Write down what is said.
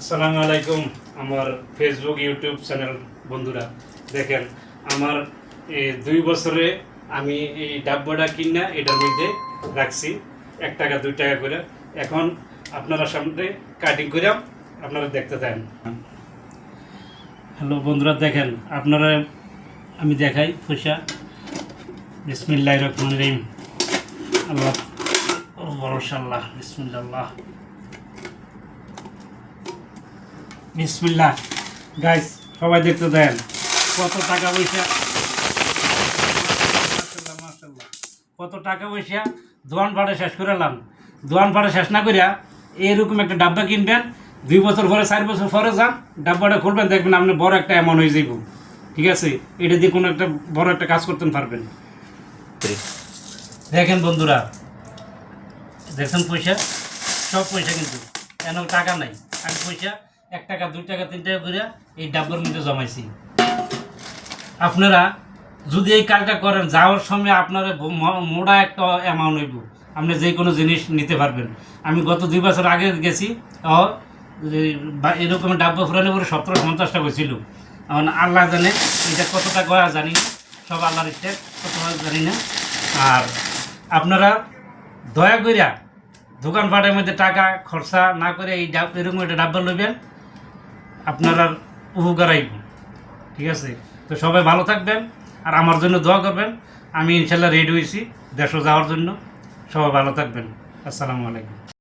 আসসালামু আলাইকুম আমার ফেসবুক ইউটিউব চ্যানেল বন্ধুরা। দেখেন আমার 2 বছরে আমি এই ডাব্বাটা কিনা এটার মধ্যে রাখছি 1 টাকা 2 টাকা করে। এখন আপনারা সামনে কাটিং করে আপনারা দেখতে থাকেন। হ্যালো বন্ধুরা, দেখেন আপনারা আমি দেখাই পয়সা। বিসমিল্লাহির রহমানির রহিম। আল্লাহ ভরসাল্লাহ। বিসমিল্লাহ বিসমিল্লাহ। গাইস সবাই দেখতে দেন কত টাকা পয়সা, মাশাআল্লাহ কত টাকা পয়সা দোয়ান ভাড়া শেষ করালাম। দোয়ান ভাড়া শেষ না করিয়া এরকম একটা ডাব্বা কিনবেন, 2 বছর পরে 4 বছর পরে যান ডাব্বাটা খুলবেন, দেখবেন আপনি বড় একটা অ্যামাউন্ট হয়ে যাইব। ঠিক আছে, এটা দিয়ে কোনো একটা বড় একটা কাজ করতে পারবেন। দেখেন বন্ধুরা, দেখছেন পয়সা, সব পয়সা কিন্তু এন টাকা নাই। আমি পয়সা 1 টাকা 2 টাকা 3 টাকা করে এই ডাব্বার মধ্যে জমাইছি। আপনারা যদি এই কাজটা করেন, যাওয়ার সময় আপনারা মোটা একটা অ্যামাউন্ট হইব, আপনি যে কোনো জিনিস নিতে পারবেন। আমি গত 2 বছর আগে গেছি, এরকম ডাব্বা ফুরানো করে 1750 টাকা ছিল। এখন আল্লাহ জানে এটা কত টাকা জানি না, সব আল্লাহর ইচ্ছে, কত জানি না। আর আপনারা দয়া করিয়া দোকানপাটের মধ্যে টাকা খরচা না করে এই এরকম একটা ডাব্বা লইবেন, আপনারা উপকার আইব। ঠিক আছে, তো সবাই ভালো থাকবেন আর আমার জন্য দোয়া করবেন। আমি ইনশাল্লাহ রেডি হয়েছি দেশে যাওয়ার জন্য। সবাই ভালো থাকবেন। আসসালামু আলাইকুম।